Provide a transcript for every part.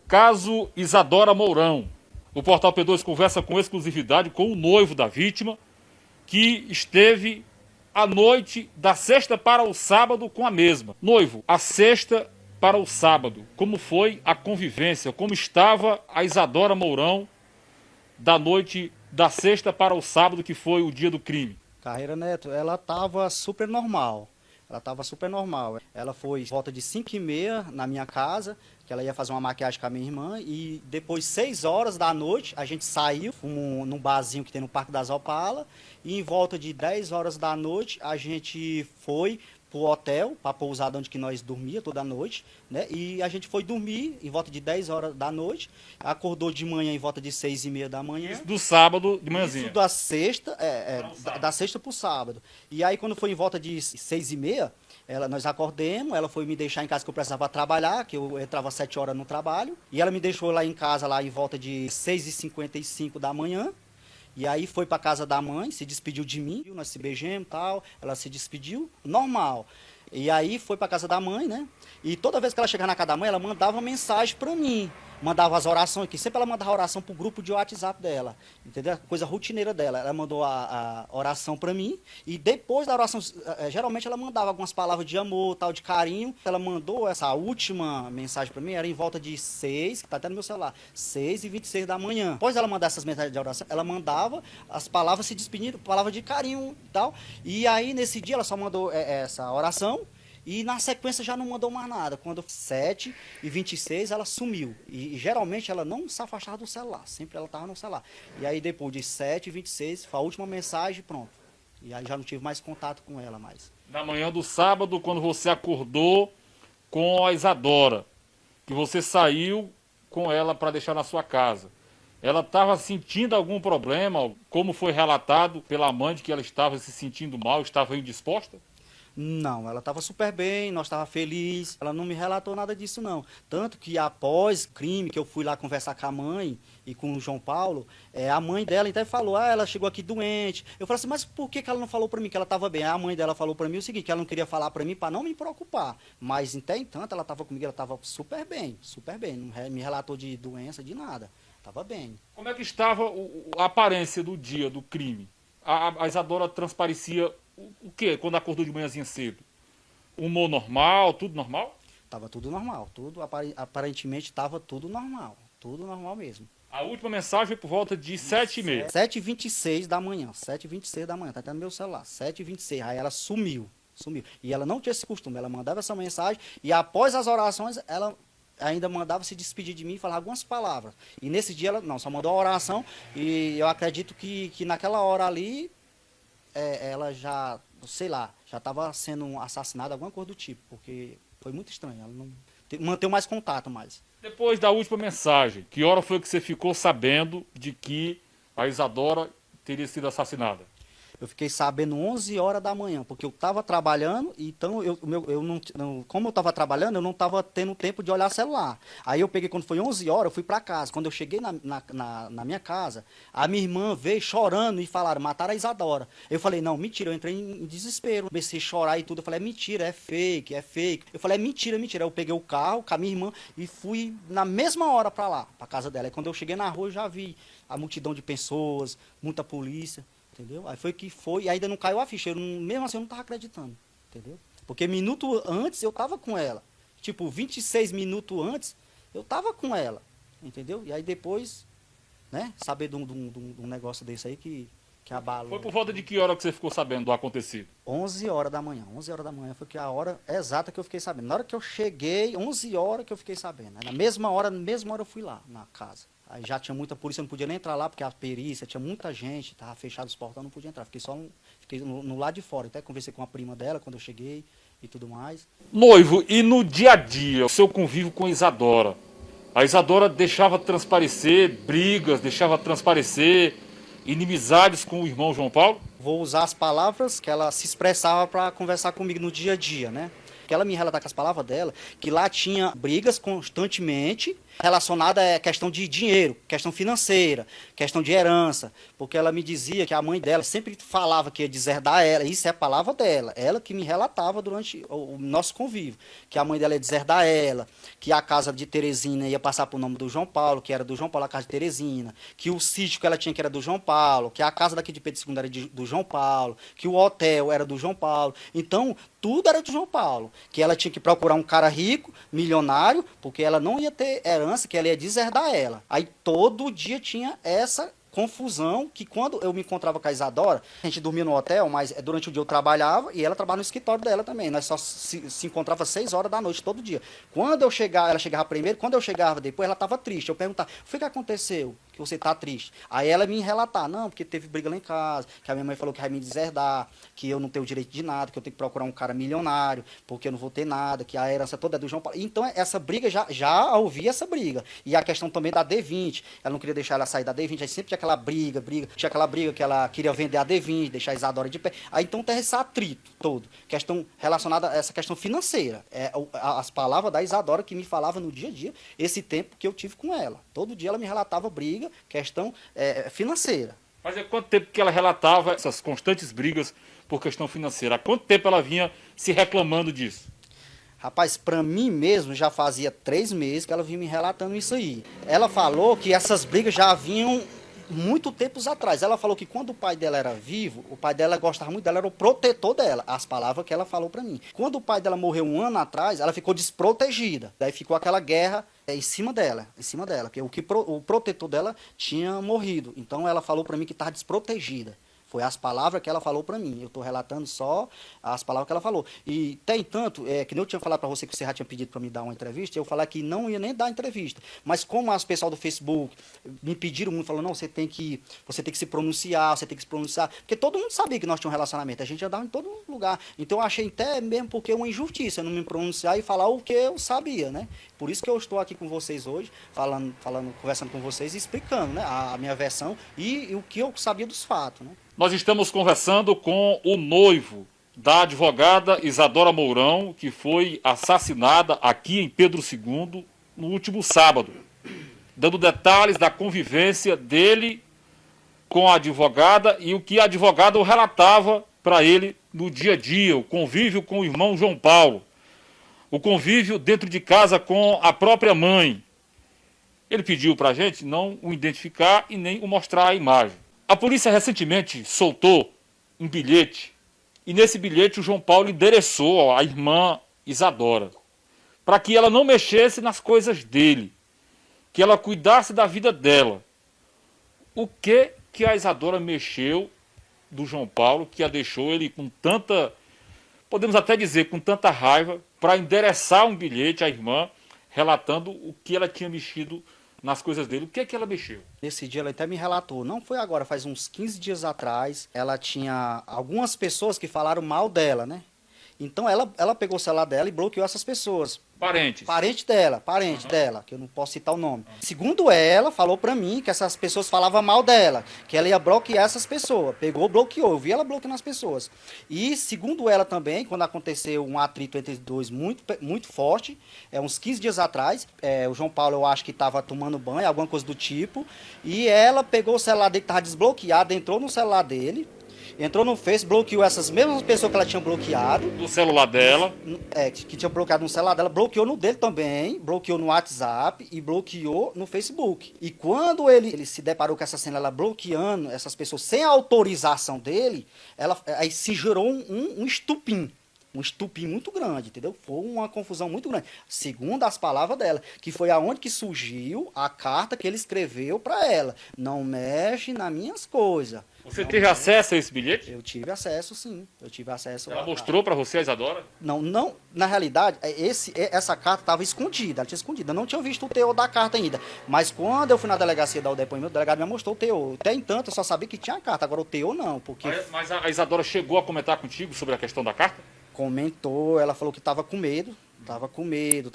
Caso Isadora Mourão. O Portal P2 conversa com exclusividade com o noivo da vítima, que esteve a noite da sexta para o sábado com a mesma. Noivo, a sexta para o sábado, como foi a convivência? Como estava a Isadora Mourão da noite da sexta para o sábado, que foi o dia do crime? Carreira Neto, ela estava super normal. Ela estava super normal. Ela foi volta de 5h30 na minha casa, que ela ia fazer uma maquiagem com a minha irmã, e depois 6 horas da noite a gente saiu num barzinho que tem no Parque das Opalas, e em volta de 10 horas da noite a gente foi pro hotel, para pousada onde que nós dormia toda noite, né? E a gente foi dormir em volta de 10 horas da noite, acordou de manhã em volta de 6h30 da manhã. Isso do sábado de manhãzinha. Isso da sexta, da sexta pro sábado. E aí quando foi em volta de 6h30, nós acordemos, ela foi me deixar em casa que eu precisava trabalhar, que eu entrava 7 horas no trabalho, e ela me deixou lá em casa lá em volta de 6h55 da manhã. E aí foi para casa da mãe, se despediu de mim, nós se beijamos e tal, ela se despediu, normal. E aí foi para casa da mãe, né? E toda vez que ela chegava na casa da mãe, ela mandava mensagem para mim. Mandava as orações aqui, sempre ela mandava oração pro grupo de WhatsApp dela, entendeu? Coisa rotineira dela. Ela mandou a oração para mim, e depois da oração, geralmente ela mandava algumas palavras de amor, tal, de carinho. Ela mandou essa última mensagem para mim, era em volta de 6, que tá até no meu celular, 6h26 da manhã. Depois dela mandar essas mensagens de oração, ela mandava as palavras se despedindo, palavras de carinho e tal. E aí, nesse dia, ela só mandou essa oração. E na sequência já não mandou mais nada. Quando 7h26 ela sumiu. E geralmente ela não se afastava do celular. Sempre ela estava no celular. E aí depois de 7h26, foi a última mensagem, pronto. E aí já não tive mais contato com ela mais. Na manhã do sábado, quando você acordou com a Isadora, que você saiu com ela para deixar na sua casa, ela estava sentindo algum problema? Como foi relatado pela mãe de que ela estava se sentindo mal, estava indisposta? Não, ela estava super bem, nós estávamos felizes, ela não me relatou nada disso não. Tanto que após o crime, que eu fui lá conversar com a mãe e com o João Paulo, a mãe dela então falou, ela chegou aqui doente. Eu falei assim, mas por que ela não falou para mim que ela estava bem? A mãe dela falou para mim o seguinte, que ela não queria falar para mim para não me preocupar. Mas até entanto ela estava comigo, ela estava super bem, não me relatou de doença, de nada. Estava bem. Como é que estava a aparência do dia do crime? A Isadora transparecia o quê? Quando acordou de manhãzinha cedo? Humor normal, tudo normal? Tava tudo normal, aparentemente estava tudo normal mesmo. A última mensagem foi por volta de 7h30. 7h26 da manhã, 7h26 da manhã, tá até no meu celular, 7h26, aí ela sumiu. E ela não tinha esse costume, ela mandava essa mensagem e após as orações, ela ainda mandava se despedir de mim e falar algumas palavras. E nesse dia ela não, só mandou a oração e eu acredito que naquela hora ali, ela já, sei lá, já estava sendo assassinada, alguma coisa do tipo, porque foi muito estranho, ela não manteve mais contato mais. Depois da última mensagem, que hora foi que você ficou sabendo de que a Isadora teria sido assassinada? Eu fiquei sabendo 11 horas da manhã, porque eu estava trabalhando, então como eu estava trabalhando, eu não estava tendo tempo de olhar celular. Aí eu peguei, quando foi 11 horas, eu fui para casa. Quando eu cheguei na minha casa, a minha irmã veio chorando e falaram, mataram a Isadora. Eu falei, não, mentira, eu entrei em desespero. Comecei a chorar e tudo, eu falei, é mentira, é fake. Eu falei, é mentira. Aí eu peguei o carro com a minha irmã e fui na mesma hora para lá, para casa dela. Aí quando eu cheguei na rua, eu já vi a multidão de pessoas, muita polícia. Entendeu? Aí e ainda não caiu a ficha. Mesmo assim eu não estava acreditando. Entendeu? Porque minuto antes eu estava com ela. Tipo, 26 minutos antes eu estava com ela. Entendeu? E aí depois, né, saber de um negócio desse aí que abalou. Foi por volta de que hora que você ficou sabendo do acontecido? 11 horas da manhã. 11 horas da manhã foi a hora exata que eu fiquei sabendo. Na hora que eu cheguei, 11 horas que eu fiquei sabendo. Na mesma hora eu fui lá na casa. Aí já tinha muita polícia, eu não podia nem entrar lá, porque a perícia, tinha muita gente, estava fechado os portões, não podia entrar. Fiquei no lado de fora. Até conversei com a prima dela quando eu cheguei e tudo mais. Noivo, e no dia a dia, o seu convívio com a Isadora? A Isadora deixava transparecer brigas, deixava transparecer inimizades com o irmão João Paulo? Vou usar as palavras que ela se expressava para conversar comigo no dia a dia, né? Que ela me relata com as palavras dela, que lá tinha brigas constantemente, Relacionada à questão de dinheiro, questão financeira, questão de herança, porque ela me dizia que a mãe dela sempre falava que ia deserdar ela, isso é a palavra dela, ela que me relatava durante o nosso convívio, que a mãe dela ia deserdar ela, que a casa de Teresina ia passar para o nome do João Paulo, que era do João Paulo a casa de Teresina, que o sítio que ela tinha que era do João Paulo, que a casa daqui de Pedro II era do João Paulo, que o hotel era do João Paulo. Então, tudo era do João Paulo, que ela tinha que procurar um cara rico, milionário, porque ela não ia ter herança, que ela ia deserdar ela. Aí todo dia tinha essa confusão, que quando eu me encontrava com a Isadora, a gente dormia no hotel, mas durante o dia eu trabalhava e ela trabalhava no escritório dela também. Nós só se encontrava 6 horas da noite todo dia. Quando eu chegava, ela chegava primeiro, quando eu chegava depois, ela estava triste. Eu perguntava, o que aconteceu? Que você tá triste. Aí ela me relatar, não, porque teve briga lá em casa, que a minha mãe falou que vai me deserdar, que eu não tenho direito de nada, que eu tenho que procurar um cara milionário, porque eu não vou ter nada, que a herança toda é do João Paulo. Então, essa briga, já ouvi essa briga. E a questão também da D20, ela não queria deixar ela sair da D20, aí sempre tinha aquela briga, tinha aquela briga que ela queria vender a D20, deixar a Isadora de pé. Aí então tem esse atrito todo, questão relacionada a essa questão financeira. As palavras da Isadora que me falava no dia a dia, esse tempo que eu tive com ela. Todo dia ela me relatava briga, questão financeira. Mas há quanto tempo que ela relatava essas constantes brigas por questão financeira? Há quanto tempo ela vinha se reclamando disso? Rapaz, para mim mesmo já fazia 3 meses que ela vinha me relatando isso aí. Ela falou que essas brigas já vinham muito tempos atrás. Ela falou que quando o pai dela era vivo, o pai dela gostava muito dela, era o protetor dela. As palavras que ela falou para mim. Quando o pai dela morreu 1 ano atrás, ela ficou desprotegida. Daí ficou aquela guerra em cima dela, porque o protetor dela tinha morrido. Então ela falou para mim que estava desprotegida. Foi as palavras que ela falou para mim. Eu estou relatando só as palavras que ela falou. E, tem tanto, que nem eu tinha falado para você que você já tinha pedido para me dar uma entrevista, eu falar que não ia nem dar entrevista. Mas como as pessoal do Facebook me pediram muito, falando, não, você tem que se pronunciar, você tem que se pronunciar. Porque todo mundo sabia que nós tínhamos um relacionamento, a gente andava em todo lugar. Então eu achei até mesmo porque é uma injustiça eu não me pronunciar e falar o que eu sabia, né? Por isso que eu estou aqui com vocês hoje, conversando com vocês e explicando, né, a minha versão e o que eu sabia dos fatos, né? Nós estamos conversando com o noivo da advogada Isadora Mourão, que foi assassinada aqui em Pedro II no último sábado, dando detalhes da convivência dele com a advogada e o que a advogada relatava para ele no dia a dia, o convívio com o irmão João Paulo, o convívio dentro de casa com a própria mãe. Ele pediu para a gente não o identificar e nem o mostrar a imagem. A polícia recentemente soltou um bilhete e nesse bilhete o João Paulo endereçou à irmã Isadora para que ela não mexesse nas coisas dele, que ela cuidasse da vida dela. O que a Isadora mexeu do João Paulo que a deixou ele com tanta, podemos até dizer, com tanta raiva, para endereçar um bilhete à irmã relatando o que ela tinha mexido nas coisas dele? O que ela mexeu? Nesse dia ela até me relatou, não foi agora, faz uns 15 dias atrás, ela tinha algumas pessoas que falaram mal dela, né? Então ela pegou o celular dela e bloqueou essas pessoas. Parente dela, que eu não posso citar o nome. Segundo ela, falou pra mim que essas pessoas falavam mal dela, que ela ia bloquear essas pessoas. Pegou, bloqueou, eu vi ela bloqueando as pessoas. E segundo ela também, quando aconteceu um atrito entre os dois muito, muito forte, uns 15 dias atrás, o João Paulo eu acho que estava tomando banho, alguma coisa do tipo, e ela pegou o celular dele que estava desbloqueado, entrou no celular dele, entrou no Face, bloqueou essas mesmas pessoas que ela tinha bloqueado. Do celular dela. Que tinha bloqueado no celular dela, bloqueou no dele também, bloqueou no WhatsApp e bloqueou no Facebook. E quando ele se deparou com essa cena, ela bloqueando essas pessoas sem autorização dele, aí se gerou um estupim. Um estupim muito grande, entendeu? Foi uma confusão muito grande. Segundo as palavras dela, que foi aonde que surgiu a carta que ele escreveu para ela. Não mexe nas minhas coisas. Você teve acesso a esse bilhete? Eu tive acesso, sim. Eu tive acesso. Ela mostrou para você, a Isadora? Não. Na realidade, essa carta estava escondida. Ela tinha escondida. Eu não tinha visto o teor da carta ainda. Mas quando eu fui na delegacia dar o depoimento, o delegado me mostrou o teor. Até entanto, eu só sabia que tinha a carta. Agora o teor não, porque... Mas a Isadora chegou a comentar contigo sobre a questão da carta? Comentou, ela falou que estava com medo Tava com medo,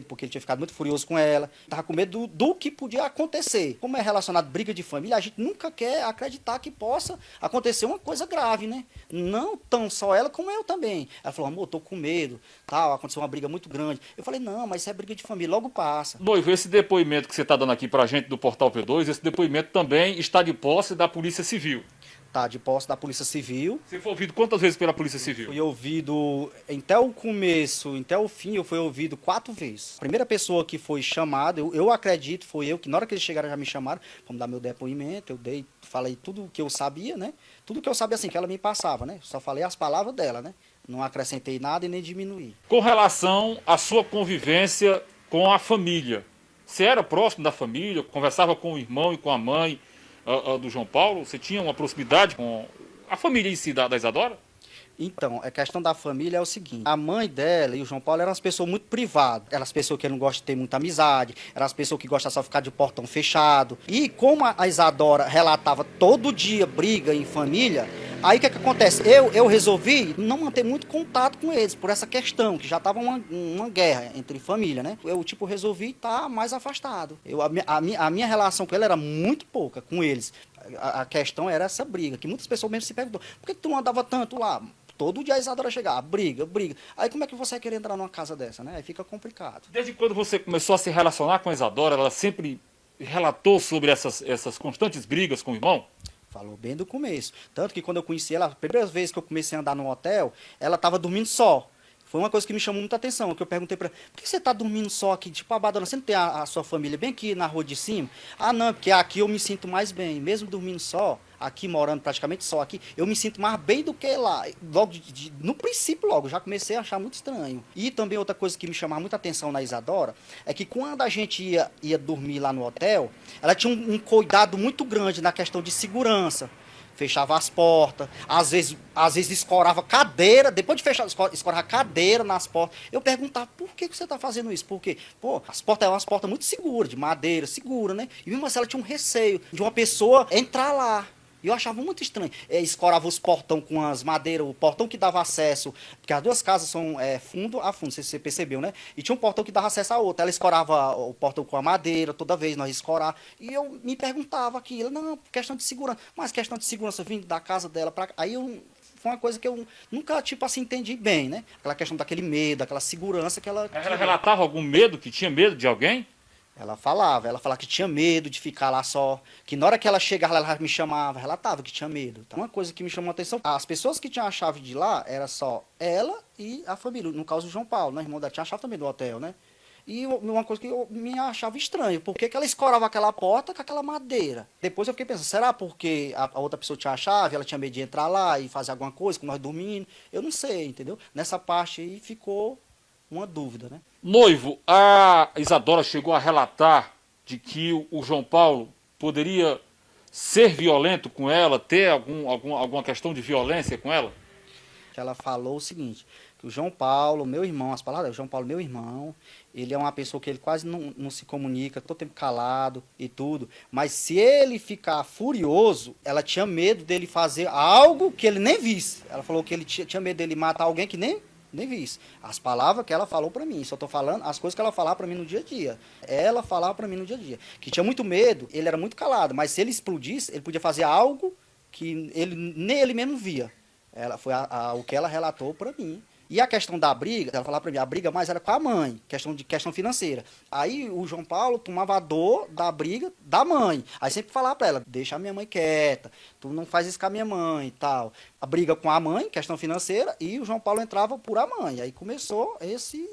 porque ele tinha ficado muito furioso com ela. Tava com medo do que podia acontecer. Como é relacionado à briga de família, a gente nunca quer acreditar que possa acontecer uma coisa grave, né? Não tão só ela, como eu também. Ela falou, amor, tô com medo, tal, aconteceu uma briga muito grande. Eu falei, não, mas isso é briga de família, logo passa. Noivo, esse depoimento que você está dando aqui pra gente do Portal P2, esse depoimento também está de posse da Polícia Civil. Tá, de posse da Polícia Civil. Você foi ouvido quantas vezes pela Polícia Civil? Fui ouvido, até o começo, até o fim, eu fui ouvido 4 vezes. A primeira pessoa que foi chamada, eu acredito, foi eu, que na hora que eles chegaram já me chamaram, vamos dar meu depoimento, falei tudo o que eu sabia, né? Tudo que eu sabia, assim, que ela me passava, né? Só falei as palavras dela, né? Não acrescentei nada e nem diminuí. Com relação à sua convivência com a família, você era próximo da família, conversava com o irmão e com a mãe do João Paulo? Você tinha uma proximidade com a família em si da Isadora? Então, a questão da família é o seguinte, a mãe dela e o João Paulo eram as pessoas muito privadas, eram as pessoas que não gostam de ter muita amizade, eram as pessoas que gostam só de ficar de portão fechado. E como a Isadora relatava todo dia briga em família, aí o que acontece? Eu resolvi não manter muito contato com eles, por essa questão, que já estava uma guerra entre família, né? Eu, resolvi estar mais afastado. A minha relação com ele era muito pouca, com eles. A questão era essa briga, que muitas pessoas mesmo se perguntam, por que tu não andava tanto lá? Todo dia a Isadora chegava, briga. Aí como é que você vai querer entrar numa casa dessa, né? Aí fica complicado. Desde quando você começou a se relacionar com a Isadora, ela sempre relatou sobre essas constantes brigas com o irmão? Falou bem do começo. Tanto que quando eu conheci ela, a primeira vez que eu comecei a andar no hotel, ela estava dormindo só. Foi uma coisa que me chamou muita atenção, que eu perguntei para ela, por que você está dormindo só aqui? Tipo, Abadona, você não tem a sua família bem aqui na rua de cima? Ah, não, porque aqui eu me sinto mais bem. Mesmo dormindo só, aqui morando praticamente só aqui, eu me sinto mais bem do que lá. Logo, no princípio logo, já comecei a achar muito estranho. E também outra coisa que me chamava muita atenção na Isadora, é que quando a gente ia dormir lá no hotel, ela tinha um cuidado muito grande na questão de segurança. Fechava as portas, às vezes escorava cadeira, depois de fechar, escorava cadeira nas portas. Eu perguntava, por que você está fazendo isso? Porque, as portas eram umas portas muito seguras, de madeira, segura, né? E mesmo assim ela tinha um receio de uma pessoa entrar lá. E eu achava muito estranho. Escorava os portão com as madeiras, o portão que dava acesso, porque as duas casas são fundo a fundo, você percebeu, né? E tinha um portão que dava acesso a outro. Ela escorava o portão com a madeira, toda vez nós escorávamos. E eu me perguntava aquilo, não, questão de segurança. Mas questão de segurança vindo da casa dela pra cá. Aí foi uma coisa que eu nunca, entendi bem, né? Aquela questão daquele medo, aquela segurança que ela... Ela relatava algum medo, que tinha medo de alguém? Ela falava que tinha medo de ficar lá só, que na hora que ela chegava, ela me chamava, relatava que tinha medo. Então, uma coisa que me chamou a atenção, as pessoas que tinham a chave de lá, era só ela e a família, no caso do João Paulo, né, irmão dela, tinha a chave também do hotel, né? E uma coisa que eu me achava estranho, por que ela escorava aquela porta com aquela madeira? Depois eu fiquei pensando, será porque a outra pessoa tinha a chave, ela tinha medo de entrar lá e fazer alguma coisa, com nós dormindo? Eu não sei, entendeu? Nessa parte aí ficou uma dúvida, né? Noivo, a Isadora chegou a relatar de que o João Paulo poderia ser violento com ela, ter alguma questão de violência com ela? Ela falou o seguinte, que o João Paulo, meu irmão, as palavras, o João Paulo, meu irmão, ele é uma pessoa que ele quase não se comunica, todo tempo calado e tudo, mas se ele ficar furioso, ela tinha medo dele fazer algo que ele nem visse. Ela falou que ele tinha medo dele matar alguém que nem vi isso. As palavras que ela falou pra mim, só tô falando as coisas que ela falava pra mim no dia a dia. Ela falava pra mim no dia a dia. Que tinha muito medo, ele era muito calado, mas se ele explodisse, ele podia fazer algo que nem ele mesmo via. Foi o que ela relatou pra mim. E a questão da briga, ela falava pra mim, a briga mais era com a mãe, questão financeira. Aí o João Paulo tomava a dor da briga da mãe. Aí sempre falava pra ela, deixa a minha mãe quieta, tu não faz isso com a minha mãe e tal. A briga com a mãe, questão financeira, e o João Paulo entrava por a mãe. Aí começou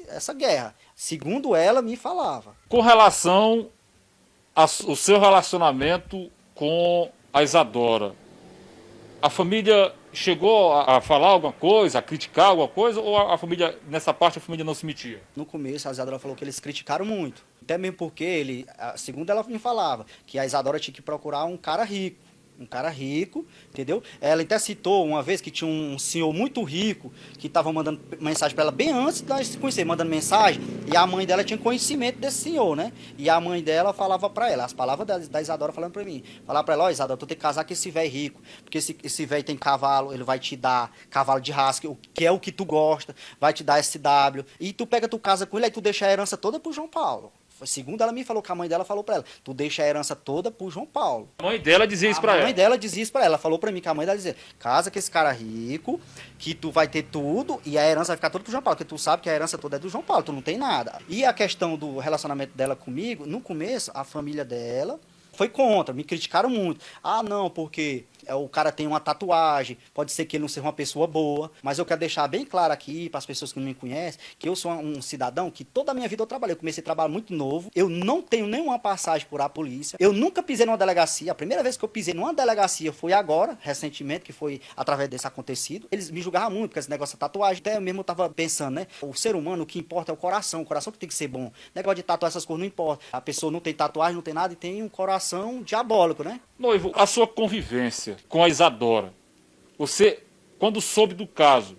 essa guerra. Segundo ela, me falava. Com relação ao seu relacionamento com a Isadora, a família chegou a falar alguma coisa, a criticar alguma coisa, ou a família, nessa parte, a família não se metia? No começo, a Isadora falou que eles criticaram muito. Até mesmo porque segundo ela me falava, que a Isadora tinha que procurar um cara rico. Um cara rico, entendeu? Ela até citou uma vez que tinha um senhor muito rico que estava mandando mensagem para ela bem antes de nós se conhecer, mandando mensagem, e a mãe dela tinha conhecimento desse senhor, né? E a mãe dela falava para ela, as palavras da Isadora falando para mim, falava para ela, ó, Isadora, tu tem que casar com esse velho rico, porque esse velho tem cavalo, ele vai te dar cavalo de raça, que é o que tu gosta, vai te dar SW, e tu pega, tu casa com ele, aí tu deixa a herança toda pro João Paulo. Segundo ela me falou, que a mãe dela falou pra ela, tu deixa a herança toda pro João Paulo. A mãe dela dizia isso pra ela. A mãe dela dizia isso pra ela. Ela falou pra mim que a mãe dela dizia, casa com esse cara rico, que tu vai ter tudo e a herança vai ficar toda pro João Paulo, porque tu sabe que a herança toda é do João Paulo, tu não tem nada. E a questão do relacionamento dela comigo, no começo, a família dela foi contra, me criticaram muito. Ah, não, porque o cara tem uma tatuagem, pode ser que ele não seja uma pessoa boa, mas eu quero deixar bem claro aqui, para as pessoas que não me conhecem, que eu sou um cidadão que toda a minha vida eu trabalhei. Eu comecei a trabalhar muito novo, eu não tenho nenhuma passagem por a polícia, eu nunca pisei numa delegacia, a primeira vez que eu pisei numa delegacia foi agora, recentemente, que foi através desse acontecido. Eles me julgavam muito com esse negócio de tatuagem, até eu mesmo tava pensando, né, o ser humano, o que importa é o coração que tem que ser bom. Negócio de tatuar essas coisas não importa, a pessoa não tem tatuagem, não tem nada e tem um coração diabólico, né? Noivo, a sua convivência com a Isadora, você, quando soube do caso,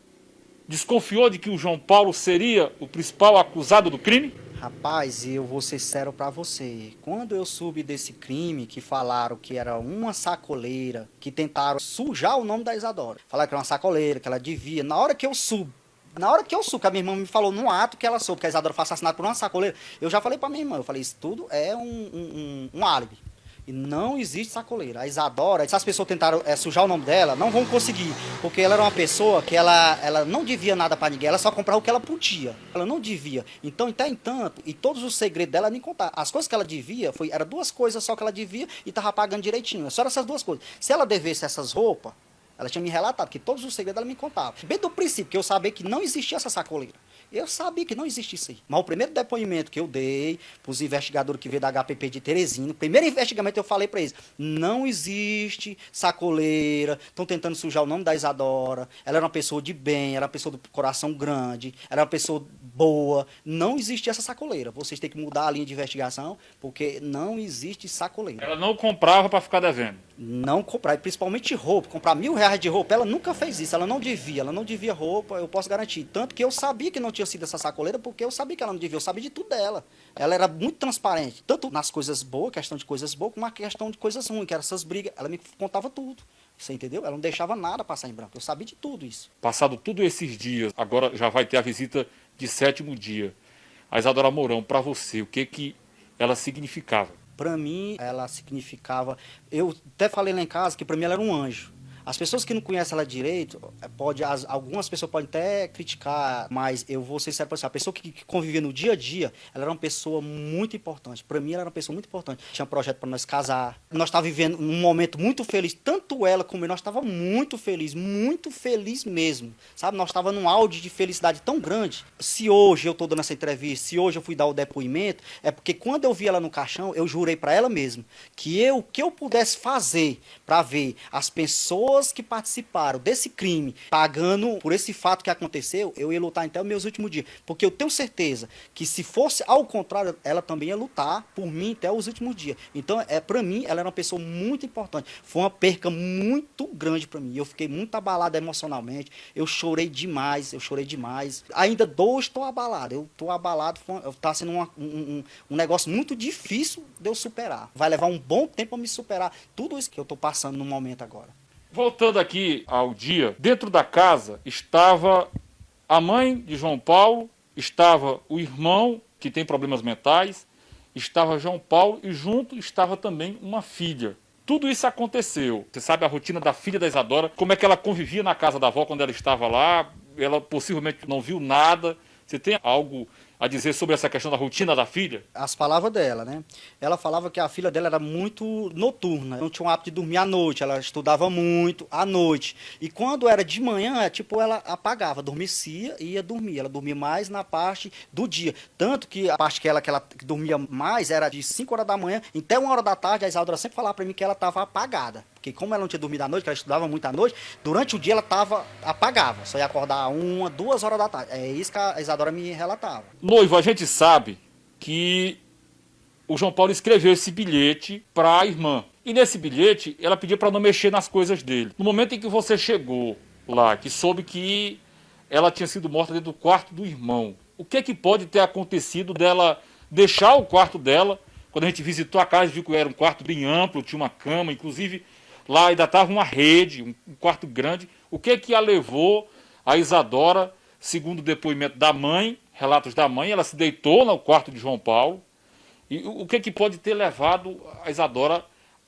desconfiou de que o João Paulo seria o principal acusado do crime? Rapaz, eu vou ser sério pra você. Quando eu soube desse crime, que falaram que era uma sacoleira, que tentaram sujar o nome da Isadora, falaram que era uma sacoleira, que ela devia, na hora que eu soube, que a minha irmã me falou no ato que ela soube que a Isadora foi assassinada por uma sacoleira, eu já falei pra minha irmã, eu falei, isso tudo é um álibi. E não existe sacoleira. A Isadora, se as pessoas tentaram sujar o nome dela, não vão conseguir. Porque ela era uma pessoa que ela não devia nada pra ninguém, ela só comprava o que ela podia. Ela não devia. Então, até entanto, e todos os segredos dela nem contar. As coisas que ela devia, era 2 coisas só que ela devia e tava pagando direitinho. Só eram essas 2 coisas. Se ela devesse essas roupas, ela tinha me relatado que todos os segredos ela me contava. Bem do princípio, que eu sabia que não existia essa sacoleira. Eu sabia que não existia isso aí. Mas o primeiro depoimento que eu dei para os investigadores que veio da HPP de Teresina, o primeiro investimento eu falei para eles, não existe sacoleira, estão tentando sujar o nome da Isadora, ela era uma pessoa de bem, era uma pessoa do coração grande, era uma pessoa boa, não existia essa sacoleira. Vocês têm que mudar a linha de investigação, porque não existe sacoleira. Ela não comprava para ficar devendo. Não comprar, principalmente roupa, comprar R$1.000 de roupa, ela nunca fez isso, ela não devia roupa, eu posso garantir. Tanto que eu sabia que não tinha sido essa sacoleira, porque eu sabia que ela não devia, eu sabia de tudo dela. Ela era muito transparente, tanto nas coisas boas, questão de coisas boas, como na questão de coisas ruins, que eram essas brigas, ela me contava tudo. Você entendeu? Ela não deixava nada passar em branco, eu sabia de tudo isso. Passado tudo esses dias, agora já vai ter a visita de 7º dia. A Isadora Mourão, para você, o que ela significava? Para mim, ela significava... Eu até falei lá em casa que para mim ela era um anjo. As pessoas que não conhecem ela direito, algumas pessoas podem até criticar, mas eu vou ser sério para você. A pessoa que convivia no dia a dia, ela era uma pessoa muito importante. Para mim, ela era uma pessoa muito importante. Tinha um projeto para nós casar. Nós estávamos vivendo um momento muito feliz. Tanto ela como eu, nós estávamos muito feliz mesmo. Sabe? Nós estávamos num auge de felicidade tão grande. Se hoje eu estou dando essa entrevista, se hoje eu fui dar o depoimento, é porque quando eu vi ela no caixão, eu jurei para ela mesma que o que eu pudesse fazer para ver as pessoas que participaram desse crime, pagando por esse fato que aconteceu, eu ia lutar até os meus últimos dias. Porque eu tenho certeza que se fosse ao contrário, ela também ia lutar por mim até os últimos dias. Então, para mim, ela era uma pessoa muito importante. Foi uma perca muito grande para mim. Eu fiquei muito abalado emocionalmente. Eu chorei demais. Ainda estou abalado. Eu estou abalado. Está sendo um negócio muito difícil de eu superar. Vai levar um bom tempo para me superar tudo isso que eu estou passando no momento agora. Voltando aqui ao dia, dentro da casa estava a mãe de João Paulo, estava o irmão, que tem problemas mentais, estava João Paulo e junto estava também uma filha. Tudo isso aconteceu. Você sabe a rotina da filha da Isadora, como é que ela convivia na casa da avó quando ela estava lá, ela possivelmente não viu nada. Você tem algo a dizer sobre essa questão da rotina da filha? As palavras dela, né? Ela falava que a filha dela era muito noturna, não tinha o hábito de dormir à noite, ela estudava muito à noite. E quando era de manhã, ela apagava, adormecia e ia dormir. Ela dormia mais na parte do dia. Tanto que a parte que ela dormia mais era de 5 horas da manhã até 1 hora da tarde. A Isadora sempre falava para mim que ela estava apagada. Porque como ela não tinha dormido à noite, que ela estudava muito à noite, durante o dia ela apagava. Só ia acordar 1, 2 horas da tarde. É isso que a Isadora me relatava. Noivo, a gente sabe que o João Paulo escreveu esse bilhete para a irmã. E nesse bilhete, ela pedia para não mexer nas coisas dele. No momento em que você chegou lá, que soube que ela tinha sido morta dentro do quarto do irmão, o que é que pode ter acontecido dela deixar o quarto dela? Quando a gente visitou a casa, viu que era um quarto bem amplo, tinha uma cama, inclusive lá ainda estava uma rede, um quarto grande. O que é que a levou a Isadora, segundo o depoimento da mãe, relatos da mãe, ela se deitou no quarto de João Paulo. E o que é que pode ter levado a Isadora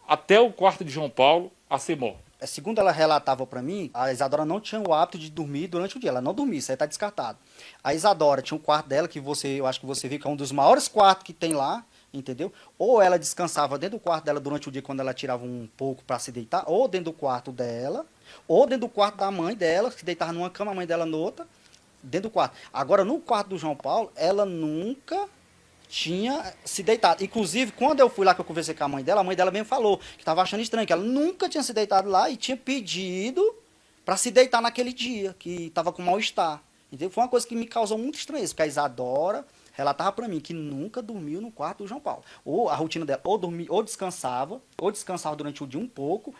até o quarto de João Paulo a ser morta? Segundo ela relatava para mim, a Isadora não tinha o hábito de dormir durante o dia. Ela não dormia, isso aí tá descartado. A Isadora tinha um quarto dela, que eu acho que você viu que é um dos maiores quartos que tem lá, entendeu? Ou ela descansava dentro do quarto dela durante o dia, quando ela tirava um pouco para se deitar, ou dentro do quarto dela, ou dentro do quarto da mãe dela, que deitava numa cama, a mãe dela noutra, dentro do quarto. Agora, no quarto do João Paulo, ela nunca tinha se deitado. Inclusive, quando eu fui lá que eu conversei com a mãe dela mesmo falou que estava achando estranho, que ela nunca tinha se deitado lá e tinha pedido para se deitar naquele dia, que estava com mal-estar. Entendeu? Foi uma coisa que me causou muito estranheza, porque a Isadora relatava para mim que nunca dormiu no quarto do João Paulo. Ou a rotina dela, ou dormia, ou descansava durante o dia um pouco,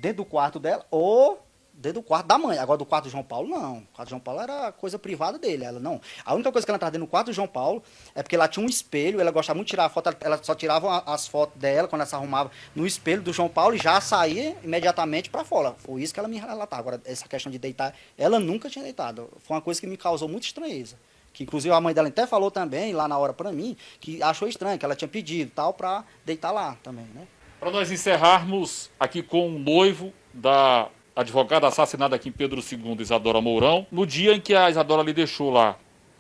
dentro do quarto dela, ou dentro do quarto da mãe. Agora, do quarto do João Paulo, não. O quarto do João Paulo era coisa privada dele. Ela não. A única coisa que ela trazia dentro do quarto do João Paulo é porque ela tinha um espelho, ela gostava muito de tirar a foto, ela só tirava as fotos dela quando ela se arrumava no espelho do João Paulo e já saía imediatamente para fora. Foi isso que ela me relatava. Agora, essa questão de deitar, ela nunca tinha deitado. Foi uma coisa que me causou muita estranheza. Que inclusive a mãe dela até falou também, lá na hora para mim, que achou estranho, que ela tinha pedido tal para deitar lá também, né? Para nós encerrarmos aqui com o noivo da advogada assassinada aqui em Pedro II, Isadora Mourão, no dia em que a Isadora lhe deixou lá,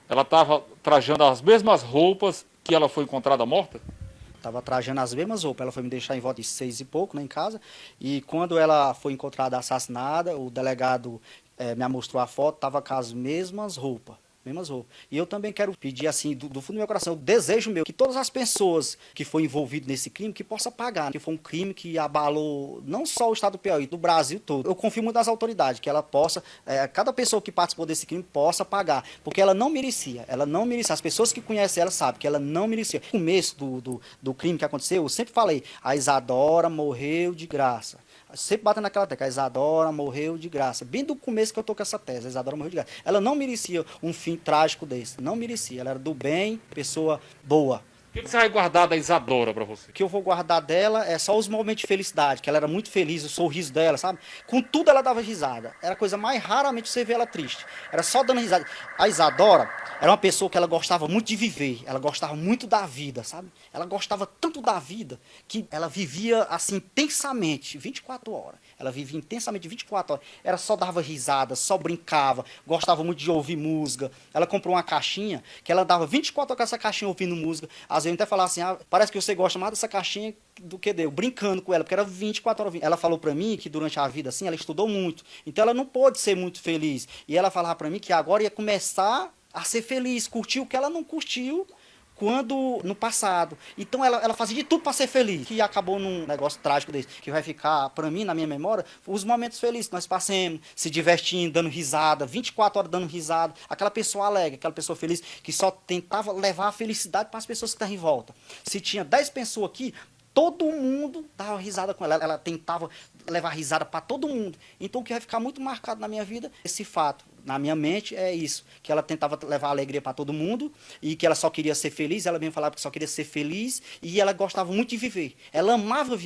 ela estava trajando as mesmas roupas que ela foi encontrada morta? Estava trajando as mesmas roupas. Ela foi me deixar em volta de 6 e pouco, né, em casa. E quando ela foi encontrada assassinada, o delegado me mostrou a foto, estava com as mesmas roupas. Mesmas roupas. E eu também quero pedir, assim, do fundo do meu coração, o desejo meu, que todas as pessoas que foram envolvidas nesse crime, que possam pagar, que foi um crime que abalou não só o estado do Piauí, do Brasil todo. Eu confio muito nas autoridades, que ela possa, cada pessoa que participou desse crime possa pagar, porque ela não merecia, as pessoas que conhecem ela sabem que ela não merecia. No começo do crime que aconteceu, eu sempre falei, a Isadora morreu de graça. Sempre batendo naquela tecla, a Isadora morreu de graça. Bem do começo que eu tô com essa tese, a Isadora morreu de graça. Ela não merecia um fim trágico desse, não merecia. Ela era do bem, pessoa boa. O que você vai guardar da Isadora para você? O que eu vou guardar dela é só os momentos de felicidade, que ela era muito feliz, o sorriso dela, sabe? Com tudo ela dava risada. Era a coisa mais raramente você vê ela triste. Era só dando risada. A Isadora era uma pessoa que ela gostava muito de viver, ela gostava muito da vida, sabe? Ela gostava tanto da vida que ela vivia assim intensamente, 24 horas. Ela vivia intensamente 24 horas. Ela só dava risada, só brincava, gostava muito de ouvir música. Ela comprou uma caixinha que ela dava 24 horas com essa caixinha ouvindo música. Às vezes até falava assim, parece que você gosta mais dessa caixinha do que deu, brincando com ela, porque era 24 horas. Ela falou pra mim que durante a vida assim, ela estudou muito. Então ela não pôde ser muito feliz. E ela falava pra mim que agora ia começar a ser feliz, curtir o que ela não curtiu quando no passado. Então ela fazia de tudo para ser feliz, que acabou num negócio trágico desse, que vai ficar para mim na minha memória os momentos felizes que nós passamos, se divertindo, dando risada, 24 horas dando risada, aquela pessoa alegre, aquela pessoa feliz que só tentava levar a felicidade para as pessoas que estão em volta. Se tinha 10 pessoas aqui, todo mundo dava risada com ela. Ela tentava levar risada para todo mundo. Então o que vai ficar muito marcado na minha vida, esse fato, na minha mente, é isso. Que ela tentava levar alegria para todo mundo e que ela só queria ser feliz. Ela mesmo falava que só queria ser feliz e ela gostava muito de viver. Ela amava viver.